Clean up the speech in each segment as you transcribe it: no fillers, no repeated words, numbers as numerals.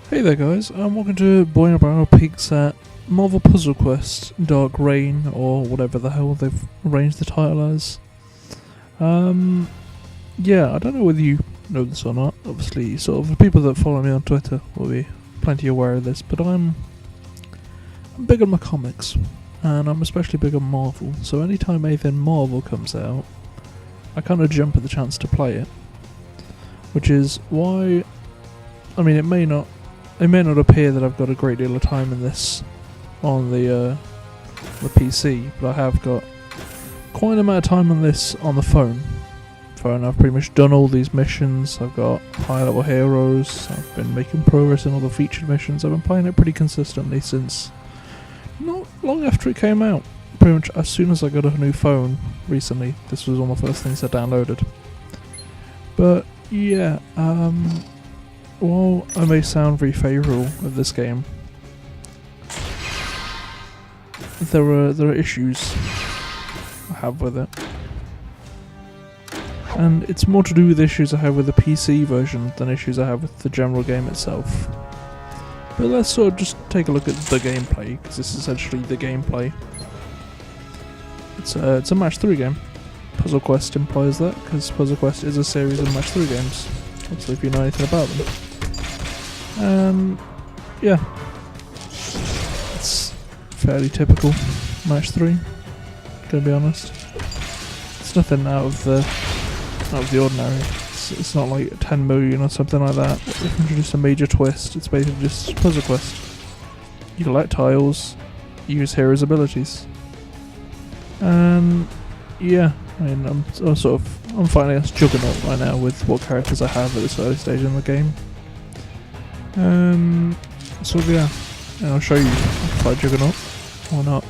Hey there guys, and welcome to BoyInABarrel Peeks At Marvel Puzzle Quest Dark Reign, or whatever the hell they've arranged the title as. Yeah, I don't know whether you know this or not. Obviously, sort of the people that follow me on Twitter will be plenty aware of this, but I'm big on my comics, and I'm especially big on Marvel, so anytime anything Marvel comes out, I kind of jump at the chance to play it. Which is why, I mean, it may not appear that I've got a great deal of time in this on the PC, but I have got quite an amount of time on this on the phone. I've pretty much done all these missions. I've got high level heroes. I've been making progress in all the featured missions. I've been playing it pretty consistently since not long after it came out. Pretty much as soon as I got a new phone recently, this was one of the first things I downloaded. But yeah, while I may sound very favourable of this game, there are issues I have with it. And it's more to do with issues I have with the PC version than issues I have with the general game itself. But let's sort of just take a look at the gameplay, because this is essentially the gameplay. It's a match 3 game. Puzzle Quest implies that, because Puzzle Quest is a series of match 3 games. Obviously, if you know anything about them. Yeah. It's fairly typical match 3, to be honest. It's nothing out of the ordinary. It's not like 10 million or something like that. They've introduced a major twist. It's basically just Puzzle Quest. You collect tiles, use heroes' abilities. And yeah, I mean, I'm fighting against Juggernaut right now with what characters I have at this early stage in the game. So yeah, and I'll show you how to fight Juggernaut, or not.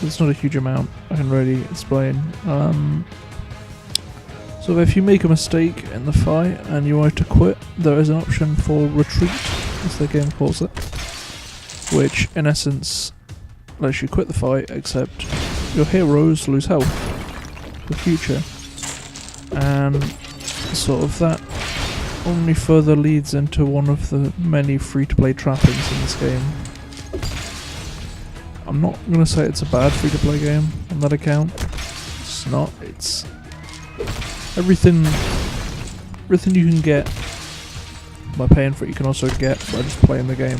It's not a huge amount I can really explain. So if you make a mistake in the fight and you want to quit, there is an option for retreat, as the game calls it, which in essence lets you quit the fight, except your heroes lose health for the future, and sort of that only further leads into one of the many free-to-play trappings in this game. I'm not going to say it's a bad free-to-play game on that account. It's not. It's everything you can get by paying for it, you can also get by just playing the game,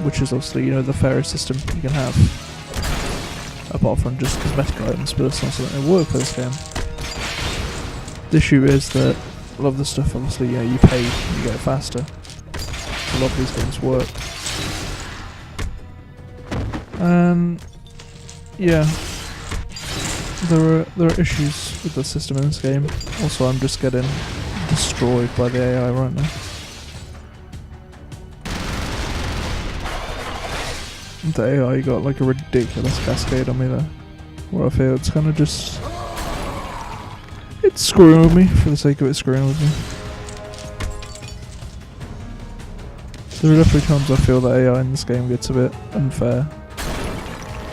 which is obviously, you know, the fairest system you can have, apart from just cosmetic items, but it's not something that works for this game. The issue is that a lot of the stuff, obviously, you know, you pay, you get it faster. A lot of these games work. And yeah, there are issues with the system in this game. Also, I'm just getting destroyed by the AI right now. The AI got like a ridiculous cascade on me there, where I feel it's kind of just, it's screwing with me for the sake of it screwing with me. There are definitely times I feel that AI in this game gets a bit unfair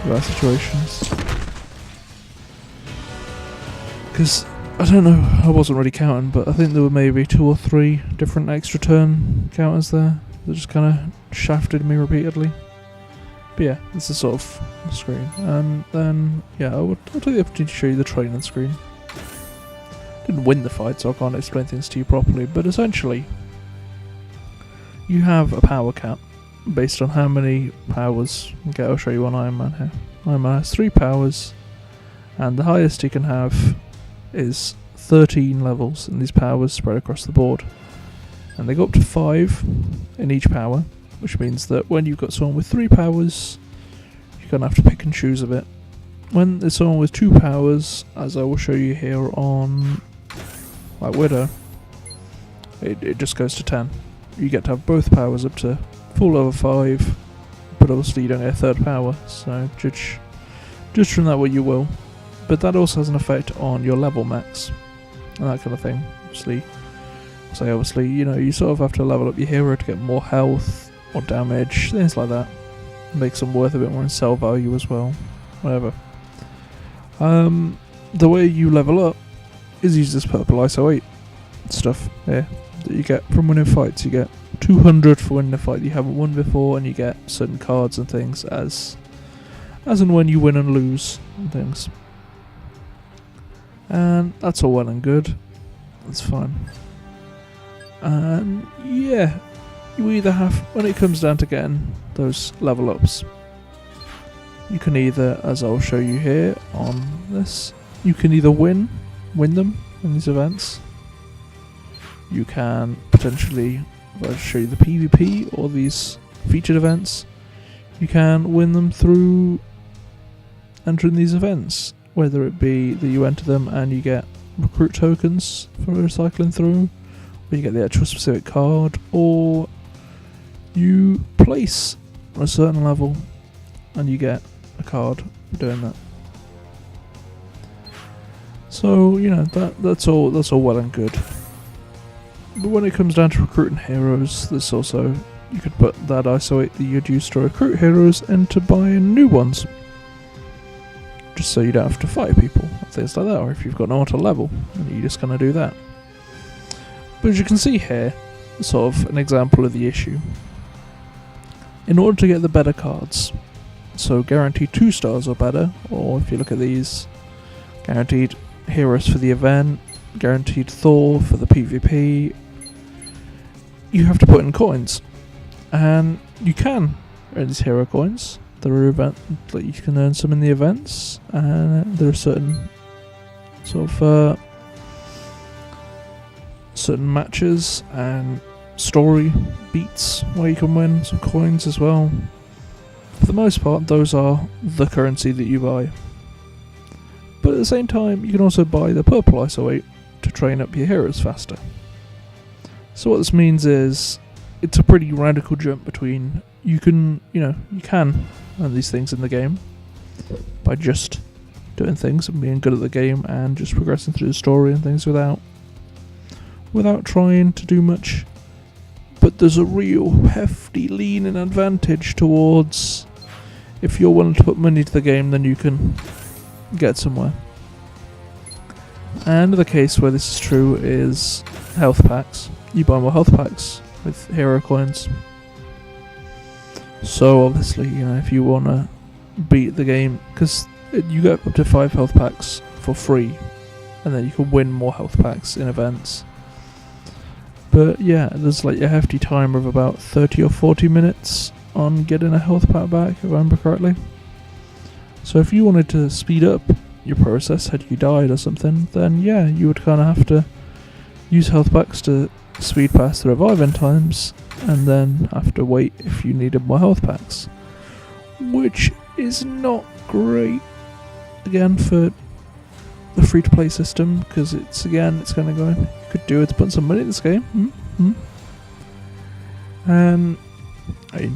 about situations. Because, I don't know, I wasn't really counting, but I think there were maybe 2 or 3 different extra turn counters there that just kind of shafted me repeatedly. But yeah, this is sort of the screen. And then, yeah, I'll take the opportunity to show you the training screen. Didn't win the fight, so I can't explain things to you properly, but essentially, you have a power cap based on how many powers. Okay, I'll show you on Iron Man here. Iron Man has 3 powers, and the highest he can have is 13 levels, and these powers spread across the board. And they go up to 5 in each power, which means that when you've got someone with 3 powers, you're going to have to pick and choose a bit. When there's someone with 2 powers, as I will show you here on like Widow, it just goes to 10. You get to have both powers up to full level 5, but obviously you don't get a 3rd power, so judge from that what you will. But that also has an effect on your level max, and that kind of thing. Obviously, you know, you sort of have to level up your hero to get more health, or damage, things like that. Makes them worth a bit more in sell value as well. Whatever. The way you level up is use this purple ISO 8 stuff here. that you get from winning fights. You get 200 for winning a fight you haven't won before, and you get certain cards and things as and when you win and lose and things. And that's all well and good. That's fine. And yeah, you either have, when it comes down to getting those level ups, you can either, as I'll show you here on this, you can either win them in these events. You can potentially, if I show you the PvP or these featured events, you can win them through entering these events, whether it be that you enter them and you get recruit tokens for recycling through, or you get the actual specific card, or you place on a certain level and you get a card for doing that. So, you know, that's all well and good. But when it comes down to recruiting heroes, there's also, you could put that ISO 8 that you'd use to recruit heroes into buying new ones, just so you don't have to fight people, things like that, or if you've got no one to level, and you just kind of do that. But as you can see here, sort of an example of the issue. In order to get the better cards, so guaranteed 2 stars or better, or if you look at these, guaranteed heroes for the event, guaranteed Thor for the PvP, you have to put in coins. And you can earn these hero coins. There are events that you can earn some in the events, and there are certain sort of certain matches and story beats where you can win some coins as well. For the most part, those are the currency that you buy. But at the same time, you can also buy the purple ISO 8 to train up your heroes faster. So what this means is, it's a pretty radical jump between you can earn these things in the game by just doing things and being good at the game and just progressing through the story and things without trying to do much. But there's a real hefty leaning advantage towards, if you're willing to put money to the game, then you can get somewhere. And the case where this is true is health packs. You buy more health packs with hero coins. So obviously, you know, if you want to beat the game, because you get up to 5 health packs for free, and then you can win more health packs in events. But yeah, there's like a hefty timer of about 30 or 40 minutes on getting a health pack back, if I remember correctly. So if you wanted to speed up your process, had you died or something, then yeah, you would kind of have to use health packs to speed past the reviving times, and then have to wait if you needed more health packs, which is not great again for the free-to-play system, because it's kind of going, you could do it to put some money in this game. And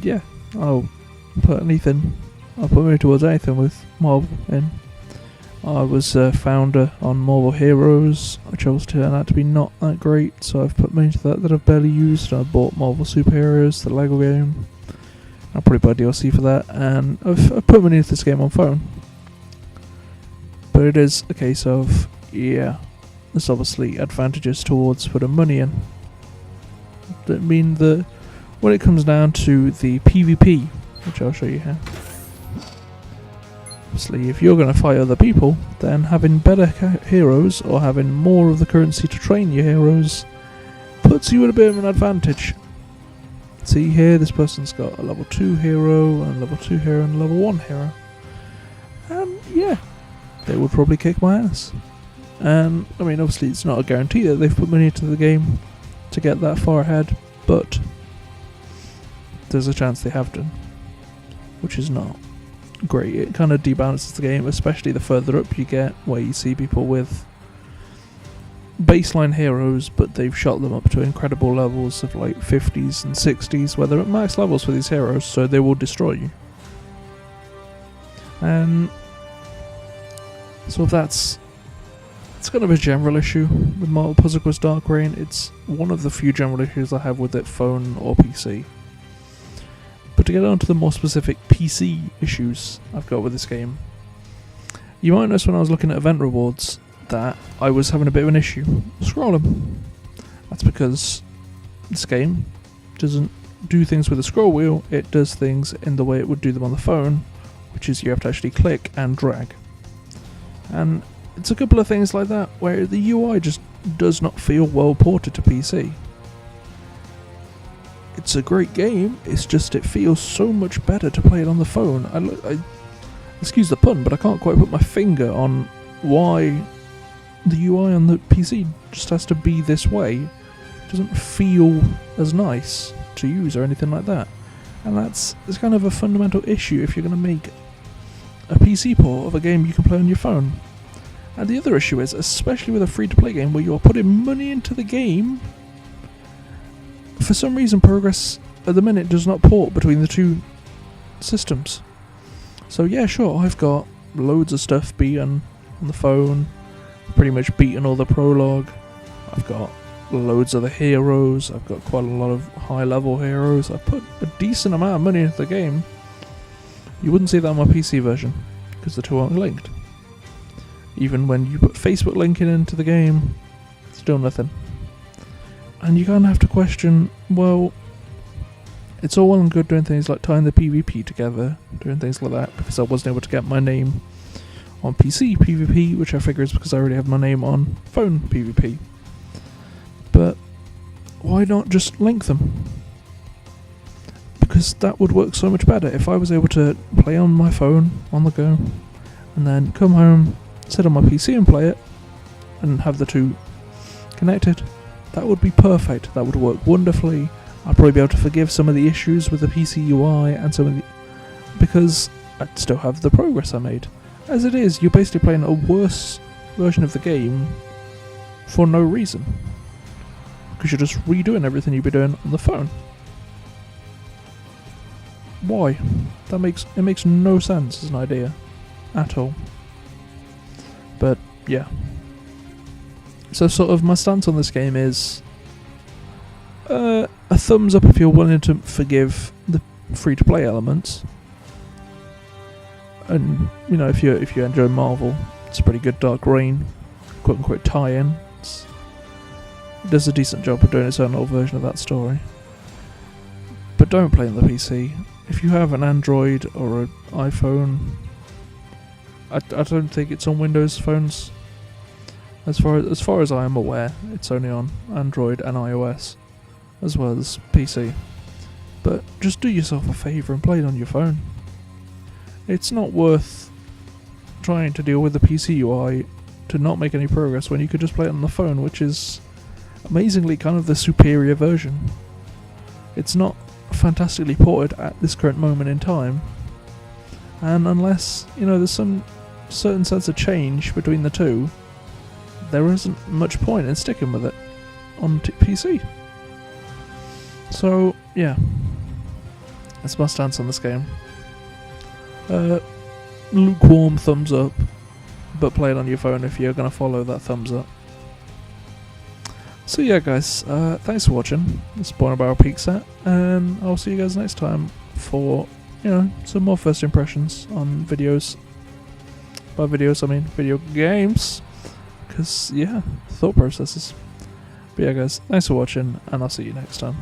yeah, I'll put money towards anything with Marvel in. I was a founder on Marvel Heroes, which also turned out to be not that great, so I've put money to that I've barely used. I bought Marvel Superheroes, the Lego game. I'll probably buy DLC for that, and I've put money into this game on phone. But it is a case of, yeah, there's obviously advantages towards putting money in. That mean that when it comes down to the PvP, which I'll show you here, obviously if you're going to fight other people, then having better heroes or having more of the currency to train your heroes puts you at a bit of an advantage. See here, this person's got a level 2 hero, and a level 2 hero, and a level 1 hero. And yeah, they would probably kick my ass. And I mean, obviously it's not a guarantee that they've put money into the game to get that far ahead, but there's a chance they have done, which is not great. It kind of debalances the game, especially the further up you get, where you see people with baseline heroes, but they've shot them up to incredible levels of like 50s and 60s, where they're at max levels for these heroes, so they will destroy you. And so it's kind of a general issue with Marvel Puzzle Quest Dark Reign. It's one of the few general issues I have with it, phone or PC. But to get on to the more specific PC issues I've got with this game, you might notice when I was looking at event rewards that I was having a bit of an issue scrolling. That's because this game doesn't do things with a scroll wheel, it does things in the way it would do them on the phone, which is you have to actually click and drag. And it's a couple of things like that where the UI just does not feel well ported to PC. It's a great game, it's just it feels so much better to play it on the phone. I excuse the pun, but I can't quite put my finger on why the UI on the PC just has to be this way. It doesn't feel as nice to use or anything like that. And it's kind of a fundamental issue if you're going to make a PC port of a game you can play on your phone. And the other issue is, especially with a free-to-play game where you're putting money into the game, for some reason progress at the minute does not port between the two systems. So yeah, sure, I've got loads of stuff beaten on the phone, pretty much beaten all the prologue, I've got loads of the heroes, I've got quite a lot of high-level heroes, I've put a decent amount of money into the game. You wouldn't see that on my PC version, because the two aren't linked. Even when you put Facebook linking into the game, still nothing. And you kind of have to question, well, it's all well and good doing things like tying the PvP together, doing things like that, because I wasn't able to get my name on PC PvP, which I figure is because I already have my name on phone PvP. But why not just link them? Because that would work so much better. If I was able to play on my phone on the go, and then come home, sit on my PC and play it, and have the two connected, that would be perfect. That would work wonderfully. I'd probably be able to forgive some of the issues with the PC UI and some of the... because I'd still have the progress I made. As it is, you're basically playing a worse version of the game for no reason. Because you're just redoing everything you'd be doing on the phone. Why? It makes no sense as an idea. At all. But, yeah. So sort of my stance on this game is a thumbs up if you're willing to forgive the free-to-play elements. And, you know, if you enjoy Marvel, it's a pretty good Dark Reign, quote-unquote tie-in. It does a decent job of doing its own little version of that story. But don't play on the PC. If you have an Android or an iPhone, I don't think it's on Windows phones. As far as I am aware, it's only on Android and iOS, as well as PC. But just do yourself a favour and play it on your phone. It's not worth trying to deal with the PC UI to not make any progress when you could just play it on the phone, which is amazingly kind of the superior version. It's not fantastically ported at this current moment in time, and unless, you know, there's some certain sense of change between the two, there isn't much point in sticking with it on PC. So, yeah. That's my stance on this game. Lukewarm thumbs up, but play it on your phone if you're going to follow that thumbs up. So yeah guys, thanks for watching. This is BoyInABarrel Peeks At, and I'll see you guys next time for, you know, some more first impressions on videos. By videos I mean video games. Because, yeah, thought processes. But yeah guys, thanks for watching, and I'll see you next time.